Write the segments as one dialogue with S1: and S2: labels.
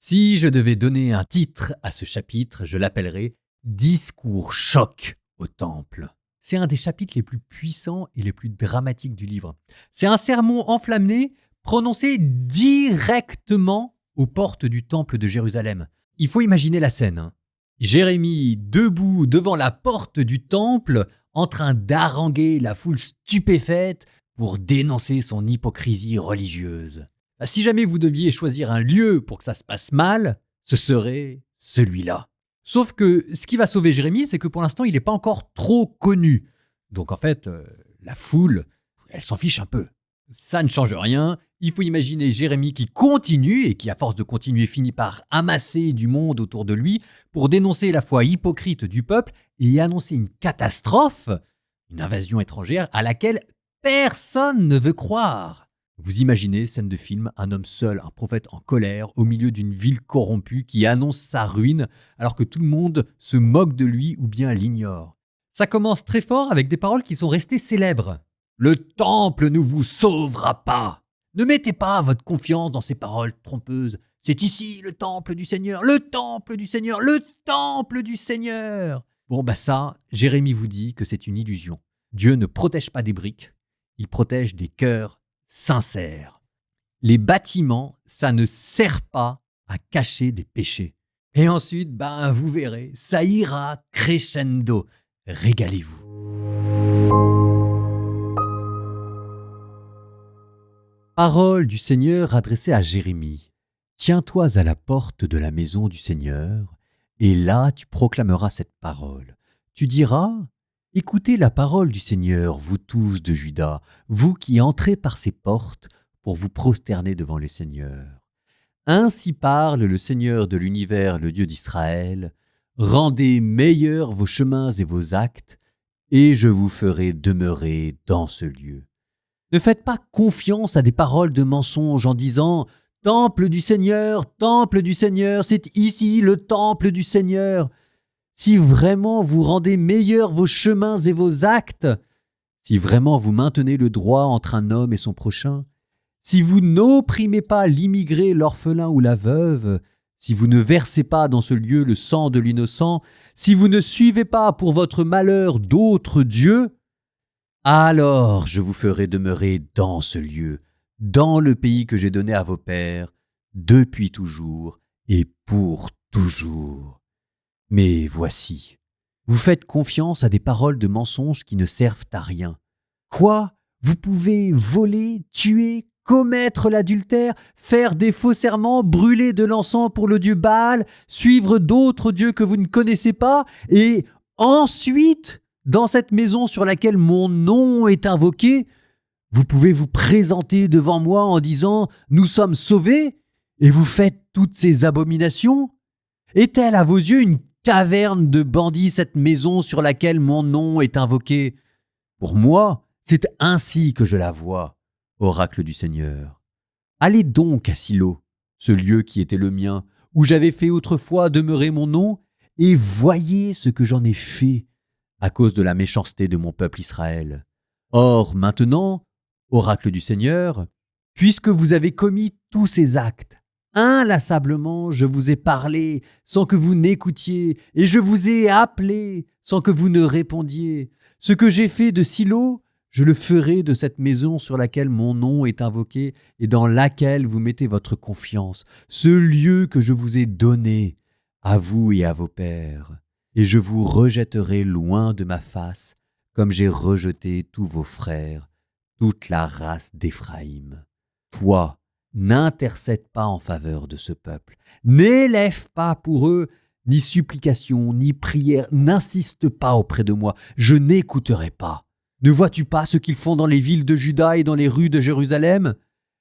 S1: Si je devais donner un titre à ce chapitre, je l'appellerais Discours choc au temple. C'est un des chapitres les plus puissants et les plus dramatiques du livre. C'est un sermon enflammé prononcé directement aux portes du temple de Jérusalem. Il faut imaginer la scène, hein. Jérémie debout devant la porte du temple, en train d'haranguer la foule stupéfaite pour dénoncer son hypocrisie religieuse. Si jamais vous deviez choisir un lieu pour que ça se passe mal, ce serait celui-là. Sauf que ce qui va sauver Jérémie, c'est que pour l'instant, il n'est pas encore trop connu. Donc en fait, la foule, elle s'en fiche un peu. Ça ne change rien. Il faut imaginer Jérémie qui continue et qui, à force de continuer, finit par amasser du monde autour de lui pour dénoncer la foi hypocrite du peuple et annoncer une catastrophe, une invasion étrangère à laquelle personne ne veut croire. Vous imaginez, scène de film, un homme seul, un prophète en colère, au milieu d'une ville corrompue qui annonce sa ruine alors que tout le monde se moque de lui ou bien l'ignore. Ça commence très fort avec des paroles qui sont restées célèbres. « Le temple ne vous sauvera pas !» Ne mettez pas votre confiance dans ces paroles trompeuses. C'est ici le temple du Seigneur, le temple du Seigneur, le temple du Seigneur. Bon, ça, Jérémie vous dit que c'est une illusion. Dieu ne protège pas des briques, il protège des cœurs sincères. Les bâtiments, ça ne sert pas à cacher des péchés. Et ensuite, vous verrez, ça ira crescendo. Régalez-vous. Parole du Seigneur adressée à Jérémie. Tiens-toi à la porte de la maison du Seigneur, et là tu proclameras cette parole. Tu diras: écoutez la parole du Seigneur, vous tous de Juda, vous qui entrez par ces portes pour vous prosterner devant le Seigneur. Ainsi parle le Seigneur de l'univers, le Dieu d'Israël. Rendez meilleurs vos chemins et vos actes, et je vous ferai demeurer dans ce lieu. Ne faites pas confiance à des paroles de mensonge en disant « Temple du Seigneur, c'est ici le temple du Seigneur ». Si vraiment vous rendez meilleurs vos chemins et vos actes, si vraiment vous maintenez le droit entre un homme et son prochain, si vous n'opprimez pas l'immigré, l'orphelin ou la veuve, si vous ne versez pas dans ce lieu le sang de l'innocent, si vous ne suivez pas pour votre malheur d'autres dieux, alors je vous ferai demeurer dans ce lieu, dans le pays que j'ai donné à vos pères, depuis toujours et pour toujours. Mais voici, vous faites confiance à des paroles de mensonges qui ne servent à rien. Quoi ? Vous pouvez voler, tuer, commettre l'adultère, faire des faux serments, brûler de l'encens pour le dieu Baal, suivre d'autres dieux que vous ne connaissez pas, et ensuite, dans cette maison sur laquelle mon nom est invoqué, vous pouvez vous présenter devant moi en disant « Nous sommes sauvés » et vous faites toutes ces abominations ? Est-elle à vos yeux une caverne de bandits, cette maison sur laquelle mon nom est invoqué ? Pour moi, c'est ainsi que je la vois, oracle du Seigneur. Allez donc à Silo, ce lieu qui était le mien, où j'avais fait autrefois demeurer mon nom, et voyez ce que j'en ai fait à cause de la méchanceté de mon peuple Israël. Or maintenant, oracle du Seigneur, puisque vous avez commis tous ces actes, inlassablement je vous ai parlé sans que vous n'écoutiez, et je vous ai appelé sans que vous ne répondiez. Ce que j'ai fait de Silo, je le ferai de cette maison sur laquelle mon nom est invoqué et dans laquelle vous mettez votre confiance, ce lieu que je vous ai donné, à vous et à vos pères. Et je vous rejetterai loin de ma face, comme j'ai rejeté tous vos frères, toute la race d'Éphraïm. Toi, n'intercède pas en faveur de ce peuple, n'élève pas pour eux ni supplication, ni prière, n'insiste pas auprès de moi, je n'écouterai pas. Ne vois-tu pas ce qu'ils font dans les villes de Juda et dans les rues de Jérusalem ?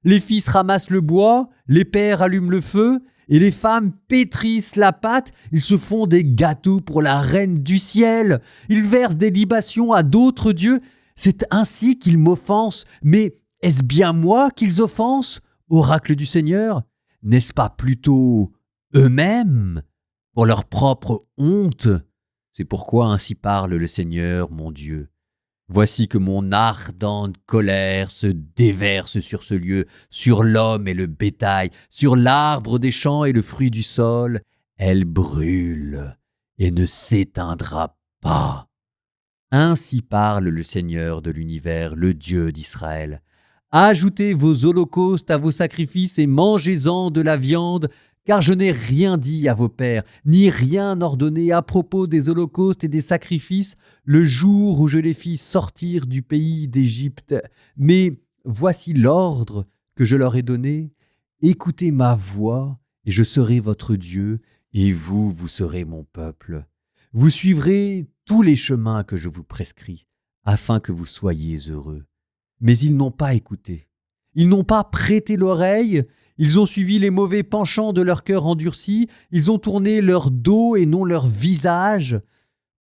S1: Les fils ramassent le bois, les pères allument le feu, et les femmes pétrissent la pâte, ils se font des gâteaux pour la reine du ciel, ils versent des libations à d'autres dieux, c'est ainsi qu'ils m'offensent. Mais est-ce bien moi qu'ils offensent, oracle du Seigneur ? N'est-ce pas plutôt eux-mêmes, pour leur propre honte ? C'est pourquoi ainsi parle le Seigneur, mon Dieu. Voici que mon ardente colère se déverse sur ce lieu, sur l'homme et le bétail, sur l'arbre des champs et le fruit du sol. Elle brûle et ne s'éteindra pas. Ainsi parle le Seigneur de l'univers, le Dieu d'Israël. Ajoutez vos holocaustes à vos sacrifices et mangez-en de la viande, car je n'ai rien dit à vos pères, ni rien ordonné à propos des holocaustes et des sacrifices, le jour où je les fis sortir du pays d'Égypte. Mais voici l'ordre que je leur ai donné. Écoutez ma voix, et je serai votre Dieu, et vous, vous serez mon peuple. Vous suivrez tous les chemins que je vous prescris, afin que vous soyez heureux. Mais ils n'ont pas écouté. Ils n'ont pas prêté l'oreille. Ils ont suivi les mauvais penchants de leur cœur endurci. Ils ont tourné leur dos et non leur visage.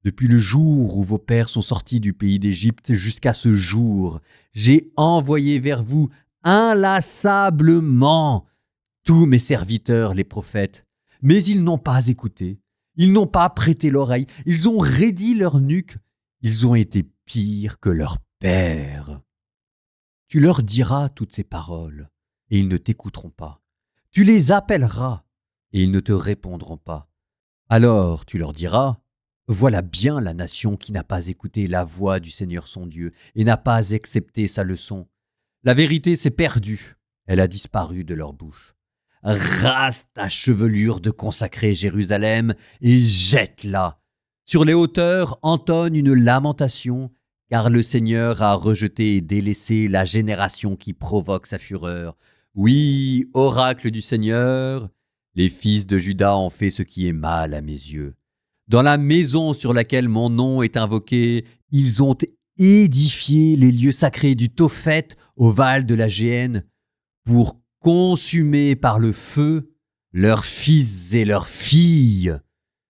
S1: Depuis le jour où vos pères sont sortis du pays d'Égypte jusqu'à ce jour, j'ai envoyé vers vous inlassablement tous mes serviteurs, les prophètes. Mais ils n'ont pas écouté. Ils n'ont pas prêté l'oreille. Ils ont raidi leur nuque. Ils ont été pires que leurs pères. Tu leur diras toutes ces paroles, et ils ne t'écouteront pas. Tu les appelleras, et ils ne te répondront pas. Alors tu leur diras, voilà bien la nation qui n'a pas écouté la voix du Seigneur son Dieu, et n'a pas accepté sa leçon. La vérité s'est perdue, elle a disparu de leur bouche. Rase ta chevelure de consacré Jérusalem, et jette-la. Sur les hauteurs entonne une lamentation, car le Seigneur a rejeté et délaissé la génération qui provoque sa fureur. Oui, oracle du Seigneur, les fils de Juda ont fait ce qui est mal à mes yeux. Dans la maison sur laquelle mon nom est invoqué, ils ont édifié les lieux sacrés du Tophet au Val de la Géhenne pour consumer par le feu leurs fils et leurs filles.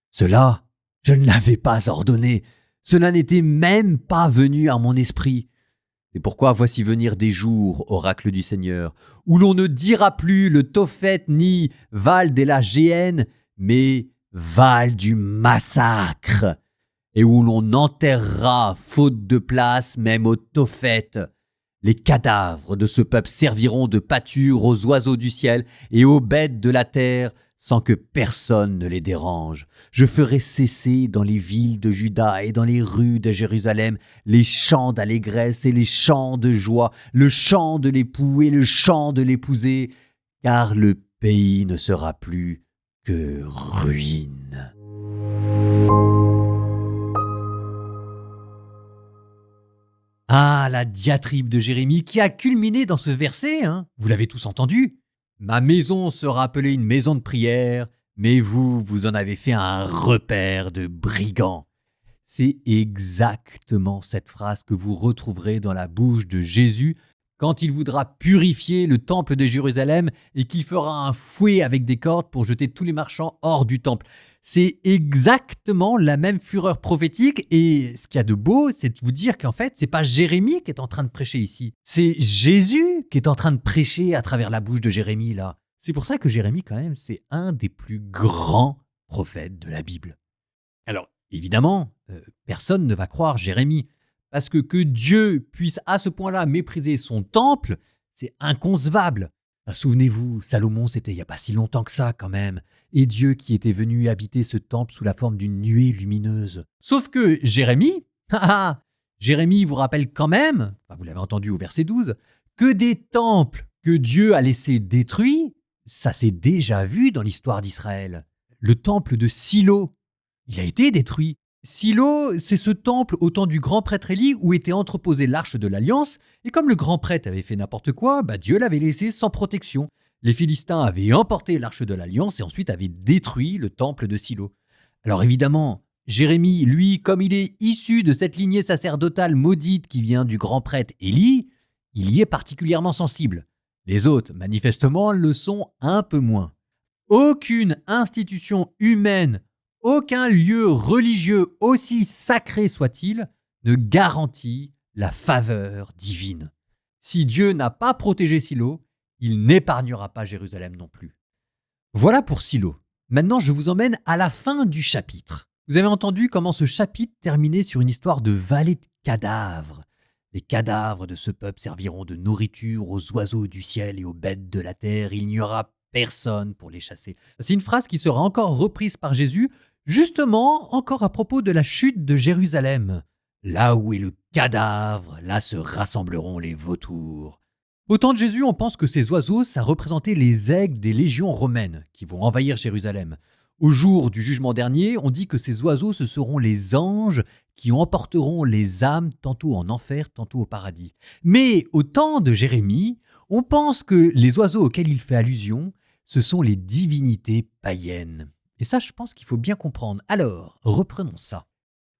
S1: Cela, je ne l'avais pas ordonné. Cela n'était même pas venu à mon esprit. C'est pourquoi voici venir des jours, oracle du Seigneur, où l'on ne dira plus le Tophet ni Val de la Géhenne, mais Val du massacre, et où l'on enterrera, faute de place, même au Tophet. Les cadavres de ce peuple serviront de pâture aux oiseaux du ciel et aux bêtes de la terre, sans que personne ne les dérange. Je ferai cesser dans les villes de Juda et dans les rues de Jérusalem les chants d'allégresse et les chants de joie, le chant de l'époux et le chant de l'épousée, car le pays ne sera plus que ruine. Ah, la diatribe de Jérémie qui a culminé dans ce verset, hein. Vous l'avez tous entendu. Ma maison sera appelée une maison de prière, mais vous, vous en avez fait un repère de brigands. C'est exactement cette phrase que vous retrouverez dans la bouche de Jésus quand il voudra purifier le temple de Jérusalem et qu'il fera un fouet avec des cordes pour jeter tous les marchands hors du temple. C'est exactement la même fureur prophétique et ce qu'il y a de beau, c'est de vous dire qu'en fait, c'est pas Jérémie qui est en train de prêcher ici. C'est Jésus qui est en train de prêcher à travers la bouche de Jérémie là. C'est pour ça que Jérémie quand même, c'est un des plus grands prophètes de la Bible. Alors, évidemment, personne ne va croire Jérémie, parce que Dieu puisse à ce point-là mépriser son temple, c'est inconcevable. Souvenez-vous, Salomon, c'était il n'y a pas si longtemps que ça quand même, et Dieu qui était venu habiter ce temple sous la forme d'une nuée lumineuse. Sauf que Jérémie, Jérémie vous rappelle quand même, vous l'avez entendu au verset 12, que des temples que Dieu a laissés détruits, ça s'est déjà vu dans l'histoire d'Israël. Le temple de Silo, il a été détruit. Silo, c'est ce temple au temps du grand prêtre Élie où était entreposée l'arche de l'Alliance, et comme le grand prêtre avait fait n'importe quoi, Dieu l'avait laissé sans protection. Les Philistins avaient emporté l'arche de l'Alliance et ensuite avaient détruit le temple de Silo. Alors évidemment, Jérémie, lui, comme il est issu de cette lignée sacerdotale maudite qui vient du grand prêtre Élie, il y est particulièrement sensible. Les autres, manifestement, le sont un peu moins. Aucune institution humaine, aucun lieu religieux, aussi sacré soit-il, ne garantit la faveur divine. Si Dieu n'a pas protégé Silo, il n'épargnera pas Jérusalem non plus. Voilà pour Silo. Maintenant, je vous emmène à la fin du chapitre. Vous avez entendu comment ce chapitre terminait sur une histoire de vallée de cadavres. Les cadavres de ce peuple serviront de nourriture aux oiseaux du ciel et aux bêtes de la terre. Il n'y aura personne pour les chasser. C'est une phrase qui sera encore reprise par Jésus, justement encore à propos de la chute de Jérusalem. Là où est le cadavre, là se rassembleront les vautours. Au temps de Jésus, on pense que ces oiseaux, ça représentait les aigles des légions romaines qui vont envahir Jérusalem. Au jour du jugement dernier, on dit que ces oiseaux, ce seront les anges qui emporteront les âmes tantôt en enfer, tantôt au paradis. Mais au temps de Jérémie, on pense que les oiseaux auxquels il fait allusion, ce sont les divinités païennes. Et ça, je pense qu'il faut bien comprendre. Alors, reprenons ça.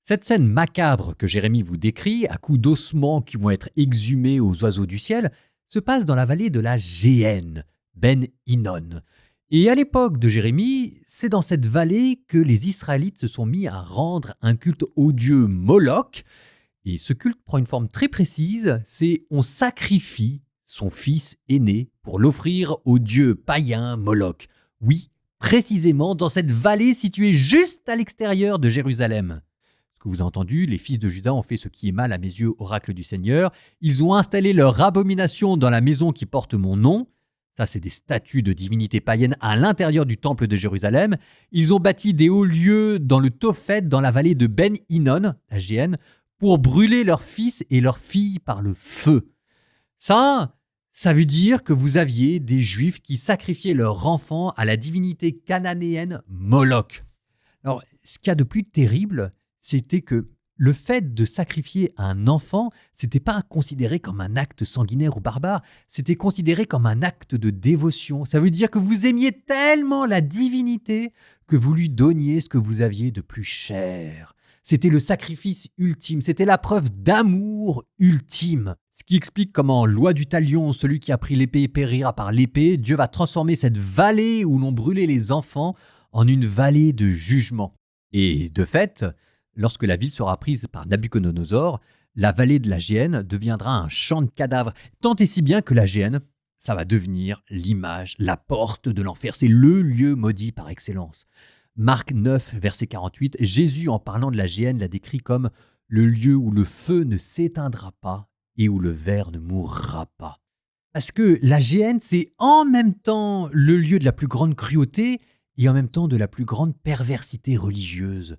S1: Cette scène macabre que Jérémie vous décrit, à coups d'ossements qui vont être exhumés aux oiseaux du ciel, se passe dans la vallée de la Géhenne, Ben Hinnon. Et à l'époque de Jérémie, c'est dans cette vallée que les Israélites se sont mis à rendre un culte au dieu Moloch. Et ce culte prend une forme très précise, c'est on sacrifie son fils aîné pour l'offrir au dieu païen Moloch. Oui, précisément dans cette vallée située juste à l'extérieur de Jérusalem. Ce que vous avez entendu, les fils de Juda ont fait ce qui est mal à mes yeux, oracle du Seigneur. Ils ont installé leur abomination dans la maison qui porte mon nom. Ça, c'est des statues de divinités païennes à l'intérieur du temple de Jérusalem. Ils ont bâti des hauts lieux dans le Tophet, dans la vallée de Ben Hinnon, la Géhenne, pour brûler leurs fils et leurs filles par le feu. Ça veut dire que vous aviez des Juifs qui sacrifiaient leurs enfants à la divinité cananéenne Moloch. Alors, ce qu'il y a de plus terrible, c'était que le fait de sacrifier un enfant, c'était pas considéré comme un acte sanguinaire ou barbare, c'était considéré comme un acte de dévotion. Ça veut dire que vous aimiez tellement la divinité que vous lui donniez ce que vous aviez de plus cher. C'était le sacrifice ultime, c'était la preuve d'amour ultime. Ce qui explique comment, loi du talion, celui qui a pris l'épée périra par l'épée, Dieu va transformer cette vallée où l'on brûlait les enfants en une vallée de jugement. Et de fait, lorsque la ville sera prise par Nabuchodonosor, la vallée de la Géhenne deviendra un champ de cadavres, tant et si bien que la Géhenne, ça va devenir l'image, la porte de l'enfer. C'est le lieu maudit par excellence. Marc 9, verset 48, Jésus, en parlant de la Géhenne, la décrit comme le lieu où le feu ne s'éteindra pas et où le ver ne mourra pas. Parce que la Géhenne, c'est en même temps le lieu de la plus grande cruauté et en même temps de la plus grande perversité religieuse.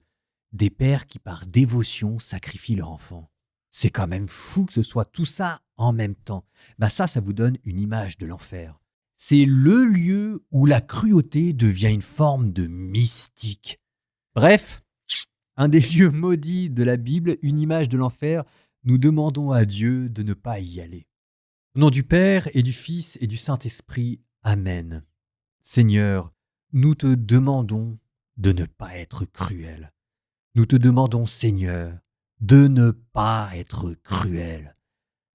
S1: Des pères qui, par dévotion, sacrifient leur enfant. C'est quand même fou que ce soit tout ça en même temps. Ça vous donne une image de l'enfer. C'est le lieu où la cruauté devient une forme de mystique. Bref, un des lieux maudits de la Bible, une image de l'enfer, nous demandons à Dieu de ne pas y aller. Au nom du Père et du Fils et du Saint-Esprit, Amen. Seigneur, nous te demandons de ne pas être cruel. Nous te demandons, Seigneur, de ne pas être cruel.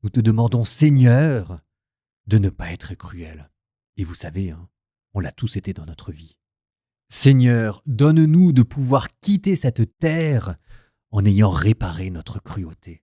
S1: Nous te demandons, Seigneur, de ne pas être cruel. Et vous savez, on l'a tous été dans notre vie. Seigneur, donne-nous de pouvoir quitter cette terre en ayant réparé notre cruauté.